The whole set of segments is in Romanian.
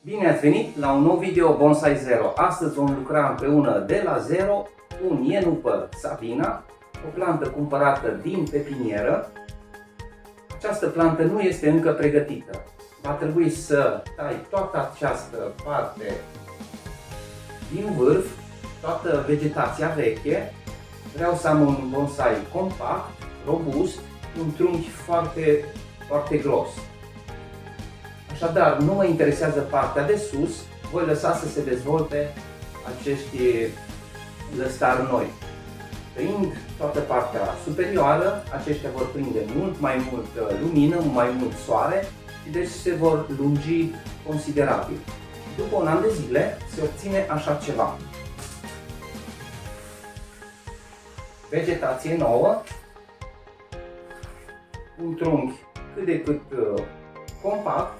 Bine ați venit la un nou video Bonsai Zero. Astăzi vom lucra împreună de la zero un Ienupăr Sabina, o plantă cumpărată din pepinieră. Această plantă nu este încă pregătită. Va trebui să tai toată această parte din vârf, toată vegetația veche. Vreau să am un bonsai compact, robust, un trunchi foarte gros. Așadar, nu mă interesează partea de sus, voi lăsa să se dezvolte acești lăstari noi. Prind toată partea superioară, aceștia vor prinde mult mai mult lumină, mai mult soare și deci se vor lungi considerabil. După un an de zile se obține așa ceva. Vegetație nouă, un trunchi cât de cât compact.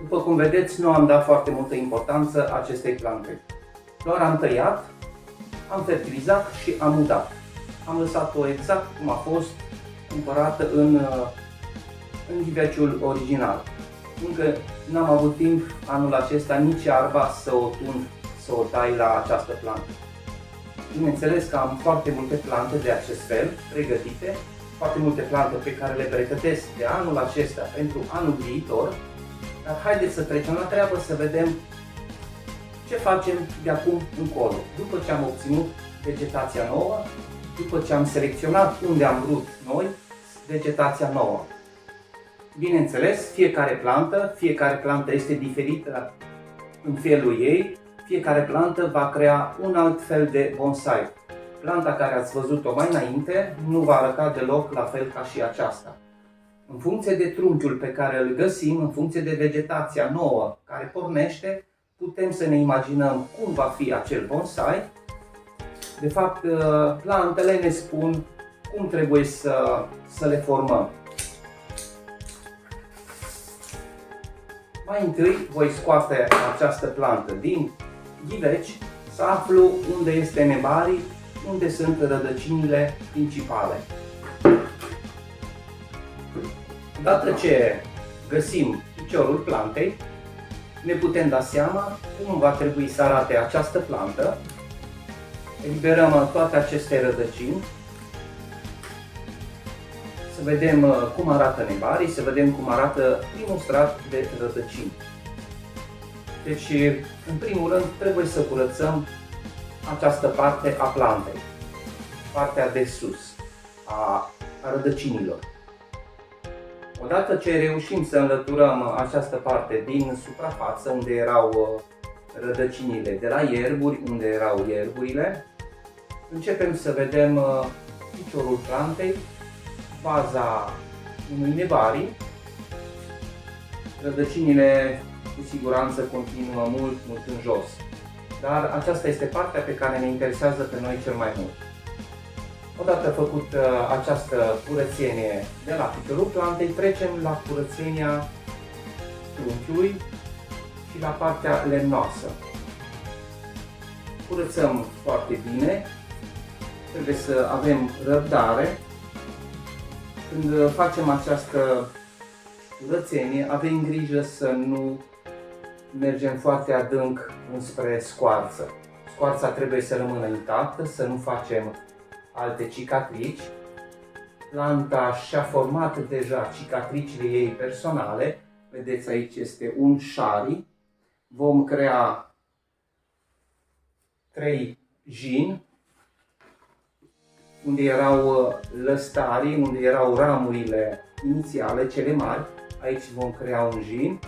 După cum vedeți, nu am dat foarte multă importanță acestei plante. Doar am tăiat, am fertilizat și am udat. Am lăsat-o exact cum a fost cumpărată în ghiveciul original. Încă n-am avut timp anul acesta nici iarba să o tund, să o tai la această plantă. Bineînțeles că am foarte multe plante de acest fel, pregătite, foarte multe plante pe care le pregătesc de anul acesta pentru anul viitor. Dar haideți să trecem la treabă să vedem ce facem de acum încolo. După ce am obținut vegetația nouă, după ce am selecționat unde am vrut noi vegetația nouă. Bineînțeles, fiecare plantă este diferită în felul ei, fiecare plantă va crea un alt fel de bonsai. Planta care ați văzut-o mai înainte nu va arăta deloc la fel ca și aceasta. În funcție de trunchiul pe care îl găsim, în funcție de vegetația nouă care pornește, putem să ne imaginăm cum va fi acel bonsai. De fapt, plantele ne spun cum trebuie să le formăm. Mai întâi voi scoate această plantă din ghiveci să aflu unde este nebarii, unde sunt rădăcinile principale. Odată ce găsim piciorul plantei, ne putem da seama cum va trebui să arate această plantă. Eliberăm toate aceste rădăcini, să vedem cum arată nebarii, să vedem cum arată primul strat de rădăcini. Deci, în primul rând, trebuie să curățăm această parte a plantei, partea de sus a rădăcinilor. Odată ce reușim să înlăturăm această parte din suprafață, unde erau rădăcinile de la ierburi, unde erau ierburile, începem să vedem piciorul plantei, baza unui nebarii. Rădăcinile cu siguranță continuă mult în jos, dar aceasta este partea pe care ne interesează pe noi cel mai mult. Odată făcut această curățenie de la piciorul plantei, trecem la curățenia trunchiului și la partea lemnoasă. Curățăm foarte bine, trebuie să avem răbdare. Când facem această curățenie, avem grijă să nu mergem foarte adânc înspre scoarță. Scoarța trebuie să rămână intactă, să nu facem alte cicatrici. Planta și-a format deja cicatricile ei personale. Vedeți, aici este un șari. Vom crea 3 jini, unde erau lăstarii, unde erau ramurile inițiale, cele mari. Aici vom crea un jin.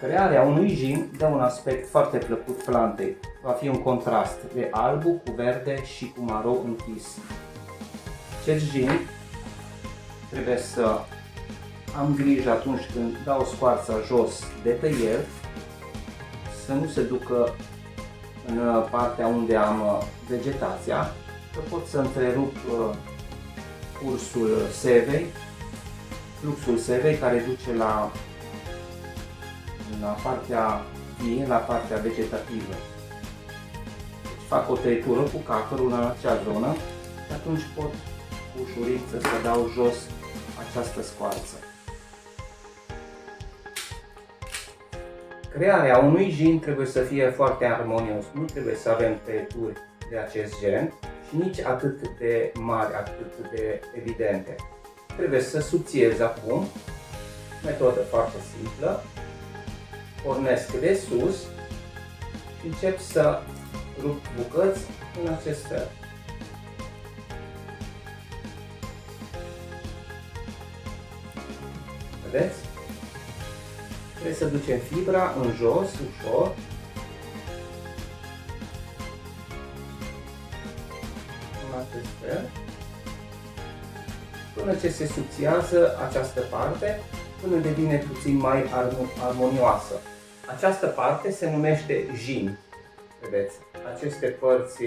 Crearea unui jin dă un aspect foarte plăcut plantei. Va fi un contrast de albu cu verde și cu maro închis. Acest jin trebuie să am grijă atunci când dau scoarța jos de pe el, să nu se ducă în partea unde am vegetația, că pot să întrerup cursul sevei, fluxul sevei care duce la partea vie, la partea vegetativă. Deci fac o tăietură cu cacărul în acea zonă și atunci pot cu ușurință să dau jos această scoarță. crearea unui jin trebuie să fie foarte armonios, nu trebuie să avem tăieturi de acest gen și nici atât de mari, atât de evidente. Trebuie să subțiezi acum, metodă foarte simplă, pornesc de sus și încep să rup bucăți în acest fel. Vedeți? Trebuie să ducem fibra în jos, ușor. În acest fel. Până ce se subțiază această parte, până devine puțin mai armonioasă. Această parte se numește jin. Vedeți? Aceste părți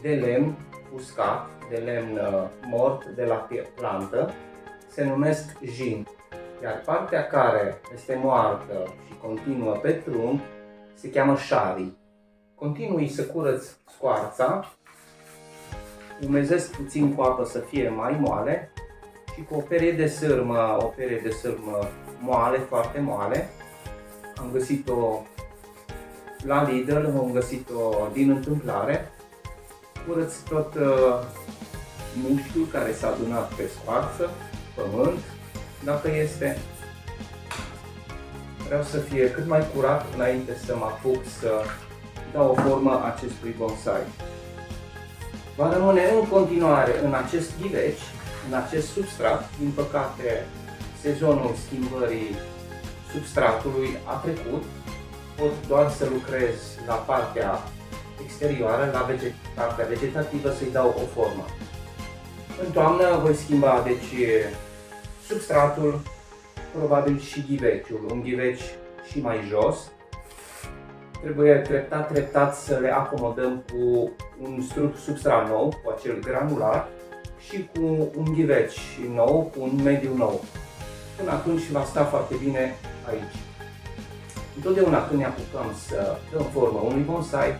de lemn uscat, de lemn mort de la plantă, se numesc jin. Iar partea care este moartă și continuă pe trunchi se cheamă shari. Continui să curăț scoarța, umezesc puțin cu apă să fie mai moale și cu o perie de sârmă moale, foarte moale. Am găsit-o la Lidl, am găsit-o din întâmplare. Curăț tot mușchiul care s-a adunat pe scoarță, pământ, dacă este. Vreau să fie cât mai curat înainte să mă apuc să dau o formă acestui bonsai. Va rămâne în continuare în acest ghiveci, în acest substrat. Din păcate, sezonul schimbării substratului a trecut. Pot doar să lucrez la partea exterioară, la partea vegetativă, să-i dau o formă. În toamnă voi schimba, deci, substratul, probabil și ghiveciul, un ghiveci și mai jos. Trebuie treptat să le acomodăm cu un substrat nou, cu acel granular și cu un ghiveci nou, cu un mediu nou. Până atunci va sta foarte bine aici. Întotdeauna când ne apucăm să dăm formă unui bonsai,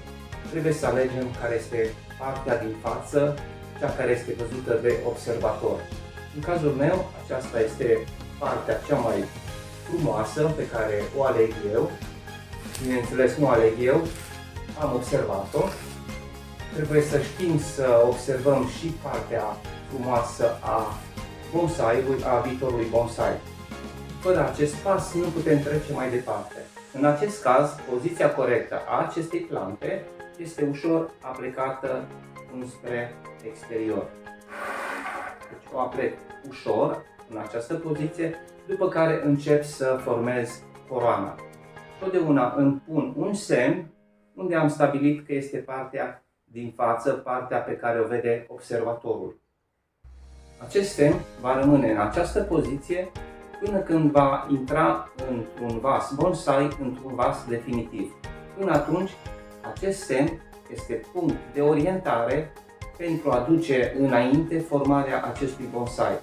trebuie să alegem care este partea din față, cea care este văzută de observator. În cazul meu, aceasta este partea cea mai frumoasă pe care o aleg eu. Bineînțeles, nu aleg eu, am observat-o. Trebuie să știm să observăm și partea frumoasă a bonsaiului, a viitorului bonsai. Fără acest pas nu putem trece mai departe. În acest caz, poziția corectă a acestei plante este ușor aplicată înspre exterior. Deci o aplec ușor în această poziție, după care încep să formez coroana. Totdeauna îmi pun un semn unde am stabilit că este partea din față, partea pe care o vede observatorul. Acest semn va rămâne în această poziție până când va intra într-un vas bonsai, într-un vas definitiv. Până atunci, acest semn este punct de orientare pentru a duce înainte formarea acestui bonsai.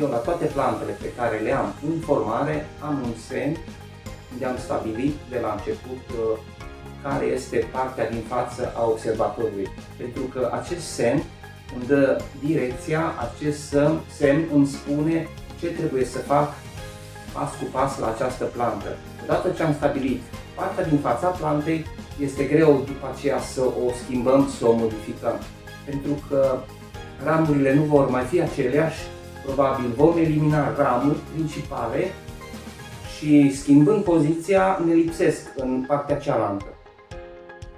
Eu la toate plantele pe care le am în formare am un semn unde am stabilit de la început care este partea din față a observatorului. Pentru că acest semn îmi dă direcția, acest semn îmi spune ce trebuie să fac pas cu pas la această plantă. Odată ce am stabilit partea din fața plantei, este greu după aceea să o schimbăm, să o modificăm. Pentru că ramurile nu vor mai fi aceleași, probabil vom elimina ramuri principale și schimbând poziția ne lipsesc în partea cealaltă.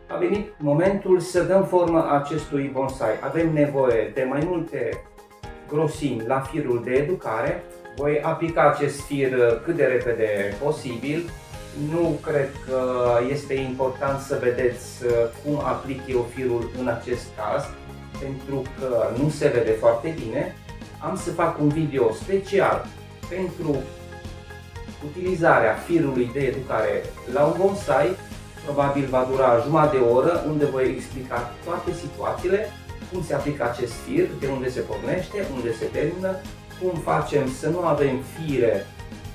A venit momentul să dăm formă acestui bonsai. Avem nevoie de mai multe grosimi la firul de educare. Voi aplica acest fir cât de repede posibil. Nu cred că este important să vedeți cum aplic eu firul în acest caz, pentru că nu se vede foarte bine. Am să fac un video special pentru utilizarea firului de educare la un bonsai. Probabil va dura jumătate de oră, unde voi explica toate situațiile, cum se aplică acest fir, de unde se pornește, unde se termină, cum facem să nu avem fire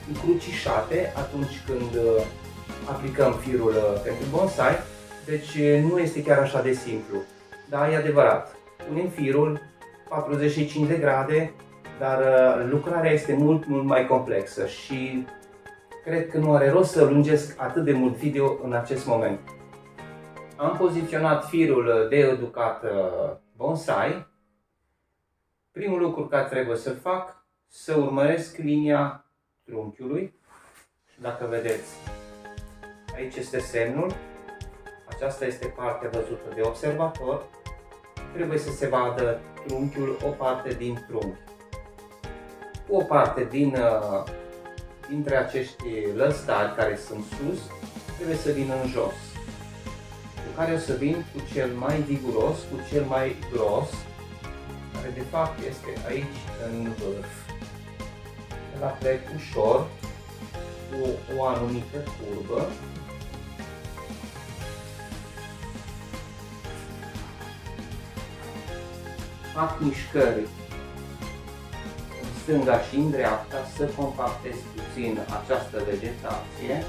încrucișate atunci când aplicăm firul pentru bonsai. Deci nu este chiar așa de simplu. Da, e adevărat. Punem firul 45 de grade, dar lucrarea este mult mai complexă și cred că nu are rost să lungesc atât de mult video în acest moment. Am poziționat firul de educat bonsai. Primul lucru care trebuie să fac, să urmăresc linia trunchiului. Dacă vedeți, aici este semnul. Aceasta este partea văzută de observator. Trebuie să se vadă trunchiul, o parte din trunchi. O parte dintre acești lăstari care sunt sus trebuie să vină în jos. Cu care o să vin cu cel mai viguros, cu cel mai gros, care de fapt este aici în vârf. La plec ușor, cu o anumită curbă. Fac mișcări în stânga și în dreapta să compactez puțin această vegetație.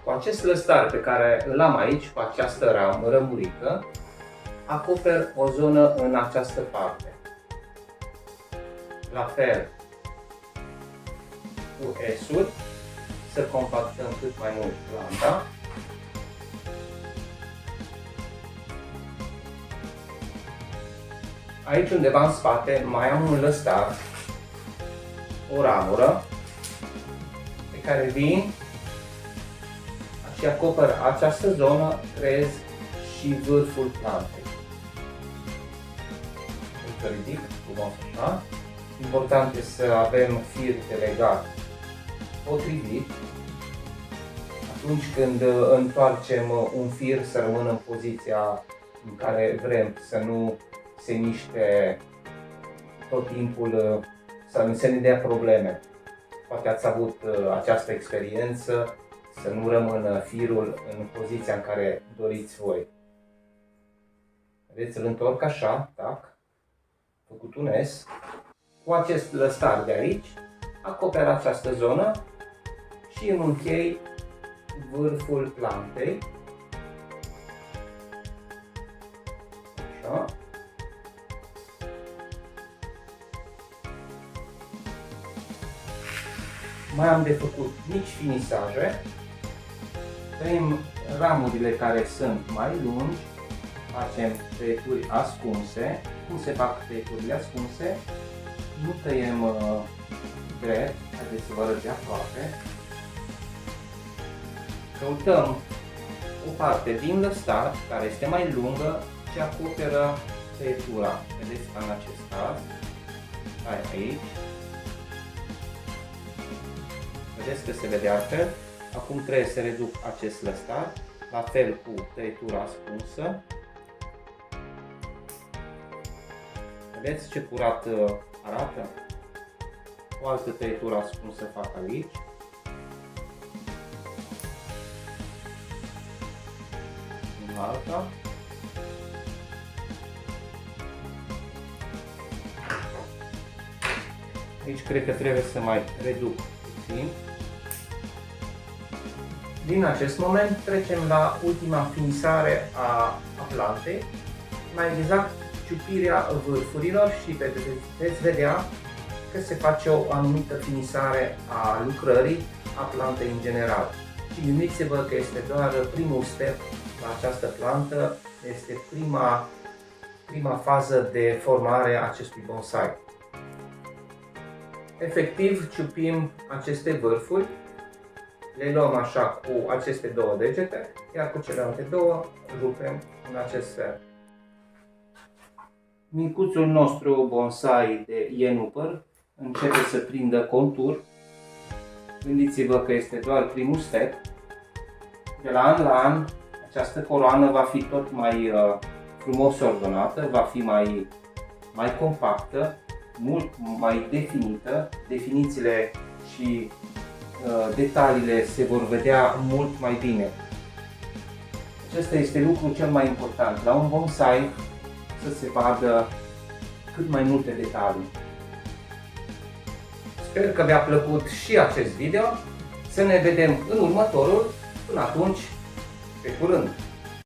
Cu acest lăstar pe care îl am aici, cu această rămurică, acoper o zonă în această parte. La fel cu S-ul, să compactăm cât mai mult planta. Aici undeva în spate mai am un lăstar, o ramură, pe care vin și acoperă această zonă, creez și vârful plantei. Îl ridic frumos așa. Important este să avem fir de legat potrivit. Atunci când întoarcem un fir, să rămână în poziția în care vrem, să nu se miște tot timpul, să nu se ne dea probleme. Poate ați avut această experiență, să nu rămână firul în poziția în care doriți voi. Vedeți, îl întorc așa, tac, făcut un S. Cu acest lăstar de aici, acoperă această zonă și îmi închei vârful plantei. Așa. Mai am de făcut mici finisaje. Tăiem ramurile care sunt mai lungi, facem tăieturi ascunse. Cum se fac tăieturile ascunse? Nu tăiem drept, haideți să vă arăt de aproape. Căutăm o parte din lăstar care este mai lungă și acoperă tăietura. Vedeți, ca în acest caz, aici. Vedeți că se vede altfel. Acum trebuie să reduc acest lăstar, la fel cu tăietura ascunsă. Vedeți ce curat arată? O altă tăietură ascunsă fac aici. În alta. Aici cred că trebuie să mai reduc puțin. Din acest moment trecem la ultima finisare a plantei, mai exact ciupirea vârfurilor, și veți vedea că se face o anumită finisare a lucrării a plantei în general. Și gândiți-vă că este doar primul step la această plantă, este prima fază de formare a acestui bonsai. Efectiv, ciupim aceste vârfuri, le luăm așa cu aceste două degete, iar cu celelalte două rupem în acest fel. Micuțul nostru bonsai de ienupăr începe să prindă contur. Gândiți-vă că este doar primul step. De la an la an, această coloană va fi tot mai frumos ordonată, va fi mai compactă, mult mai definită. Definițiile și detaliile se vor vedea mult mai bine. Acesta este lucrul cel mai important la un bonsai, să se vadă cât mai multe detalii. Sper că v-a plăcut și acest video. Să ne vedem în următorul. Până atunci, pe curând!